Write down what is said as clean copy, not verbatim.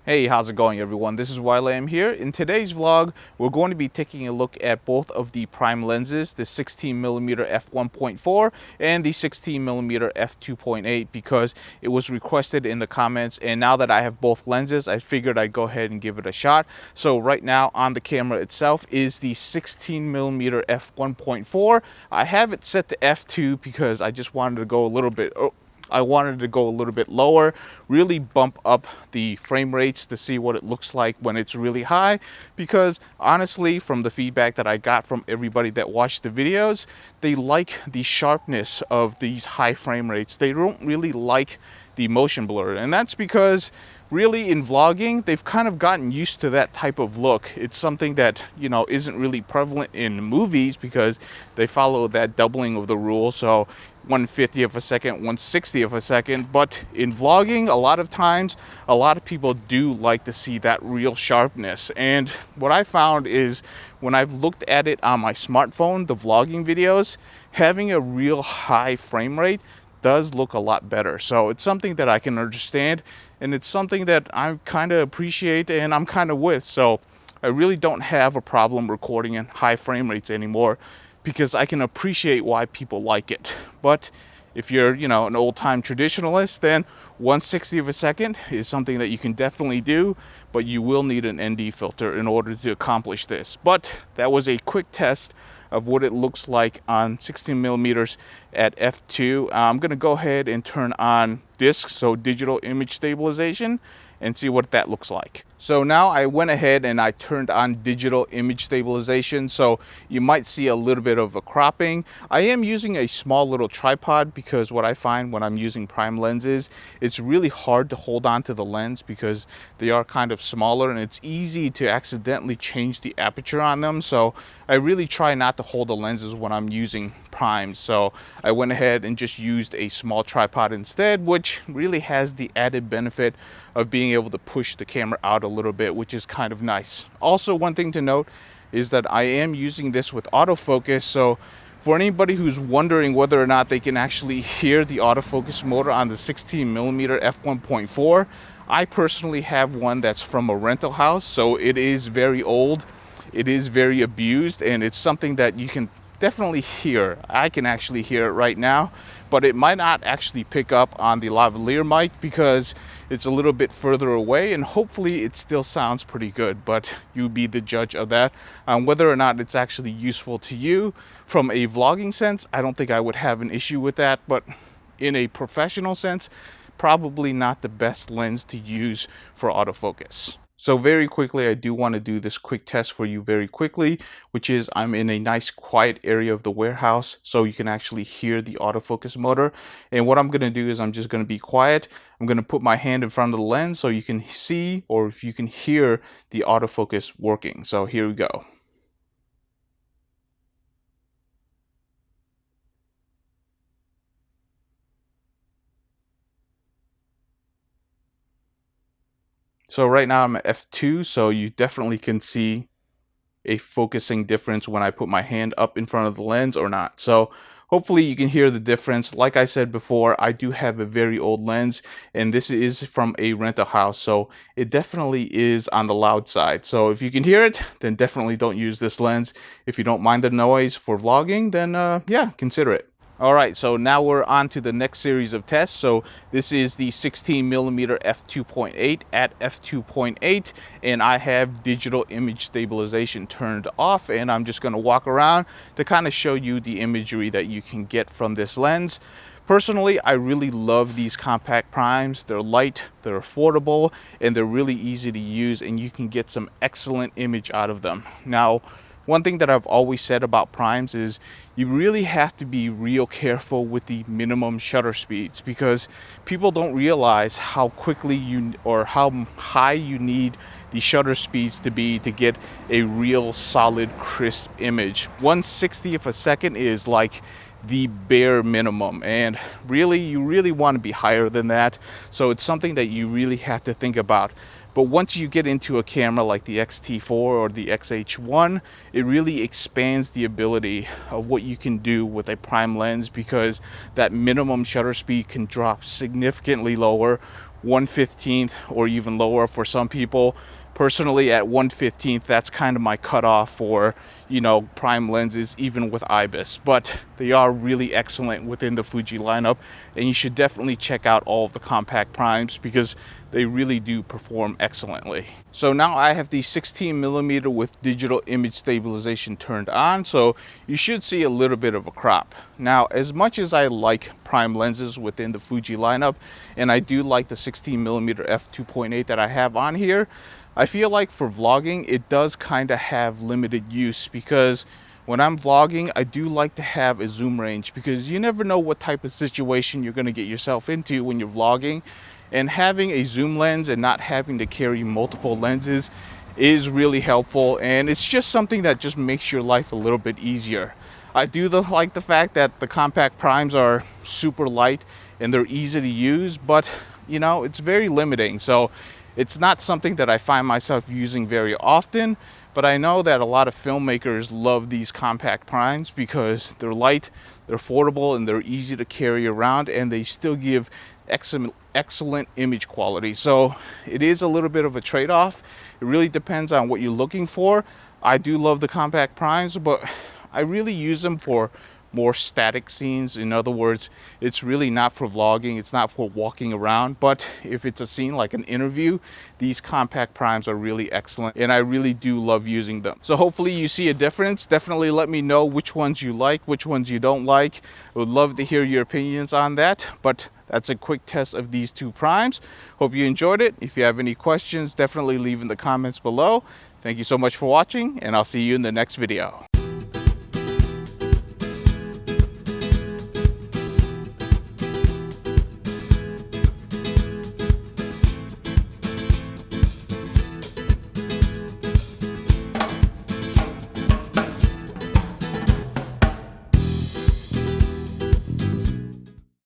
Hey, how's it going everyone? This is Wylam here. In today's vlog, we're going to be taking a look at both of the prime lenses, the 16mm f1.4 and the 16mm f2.8 because it was requested in the comments, and now that I have both lenses, I figured I'd go ahead and give it a shot. So right now on the camera itself is the 16mm f1.4. I have it set to f2 because I just wanted to go a little bit lower, really bump up the frame rates to see what it looks like when it's really high, because honestly, from the feedback that I got from everybody that watched the videos, they like the sharpness of these high frame rates. They don't really like the motion blur, and that's because really in vlogging they've kind of gotten used to that type of look. It's something that, you know, isn't really prevalent in movies because they follow that doubling of the rule, so 1/50 of a second, 1/60 of a second. But in vlogging, a lot of times a lot of people do like to see that real sharpness, and what I found is when I've looked at it on my smartphone, the vlogging videos, having a real high frame rate does look a lot better. So it's something that I can understand, and it's something that I kind of appreciate and I'm kind of with. So I really don't have a problem recording in high frame rates anymore because I can appreciate why people like it. But if you're, you know, an old-time traditionalist, then 1/60 of a second is something that you can definitely do, but you will need an ND filter in order to accomplish this. But that was a quick test of what it looks like on 16mm at f2. I'm going to go ahead and turn on disk, so digital image stabilization, and see what that looks like. So now I went ahead and I turned on digital image stabilization, so you might see a little bit of a cropping. I am using a small little tripod because what I find when I'm using prime lenses, it's really hard to hold on to the lens because they are kind of smaller and it's easy to accidentally change the aperture on them. So I really try not to hold the lenses when I'm using primes. So I went ahead and just used a small tripod instead, which really has the added benefit of being able to push the camera out a little bit, which is kind of nice. Also, one thing to note is that I am using this with autofocus, so for anybody who's wondering whether or not they can actually hear the autofocus motor on the 16mm f1.4, I personally have one that's from a rental house, so it is very old, it is very abused, and it's something that you can definitely hear. I can actually hear it right now, but it might not actually pick up on the lavalier mic because it's a little bit further away, and hopefully it still sounds pretty good, but you be the judge of that. Whether or not it's actually useful to you from a vlogging sense, I don't think I would have an issue with that, but in a professional sense, probably not the best lens to use for autofocus. So very quickly, I do want to do this quick test for you very quickly, which is I'm in a nice quiet area of the warehouse so you can actually hear the autofocus motor. And what I'm going to do is I'm just going to be quiet. I'm going to put my hand in front of the lens so you can see, or if you can hear, the autofocus working. So here we go. So right now I'm at f2, so you definitely can see a focusing difference when I put my hand up in front of the lens or not. So hopefully you can hear the difference. Like I said before, I do have a very old lens, and this is from a rental house, so it definitely is on the loud side. So if you can hear it, then definitely don't use this lens. If you don't mind the noise for vlogging, then yeah, consider it. All right, so now we're on to the next series of tests. So this is the 16mm f2.8 at f2.8, and I have digital image stabilization turned off, and I'm just going to walk around to kind of show you the imagery that you can get from this lens. Personally, I really love these compact primes. They're light, they're affordable, and they're really easy to use, and you can get some excellent image out of them. Now, one thing that I've always said about primes is you really have to be real careful with the minimum shutter speeds, because people don't realize how quickly you, or how high you need the shutter speeds to be to get a real solid crisp image. 1/60 of a second is like the bare minimum, and really you really want to be higher than that. So it's something that you really have to think about. But once you get into a camera like the X-T4 or the X-H1, it really expands the ability of what you can do with a prime lens, because that minimum shutter speed can drop significantly lower, 1/15 or even lower for some people. Personally, at 1/15, that's kind of my cutoff for, you know, prime lenses, even with IBIS. But they are really excellent within the Fuji lineup, and you should definitely check out all of the compact primes because they really do perform excellently. So now I have the 16mm with digital image stabilization turned on, so you should see a little bit of a crop. Now, as much as I like prime lenses within the Fuji lineup, and I do like the 16mm f2.8 that I have on here, I feel like for vlogging, it does kind of have limited use because when I'm vlogging, I do like to have a zoom range because you never know what type of situation you're going to get yourself into when you're vlogging. And having a zoom lens and not having to carry multiple lenses is really helpful, and it's just something that just makes your life a little bit easier. I do like the fact that the compact primes are super light and they're easy to use, but you know, it's very limiting. So it's not something that I find myself using very often, but I know that a lot of filmmakers love these compact primes because they're light, they're affordable, and they're easy to carry around, and they still give excellent image quality. So it is a little bit of a trade-off. It really depends on what you're looking for. I do love the compact primes, but I really use them for more static scenes. In other words, it's really not for vlogging, it's not for walking around, but if it's a scene like an interview, these compact primes are really excellent, and I really do love using them. So hopefully you see a difference. Definitely let me know which ones you like, which ones you don't like. I would love to hear your opinions on that, but that's a quick test of these two primes. Hope you enjoyed it. If you have any questions, definitely leave in the comments below. Thank you so much for watching, and I'll see you in the next video.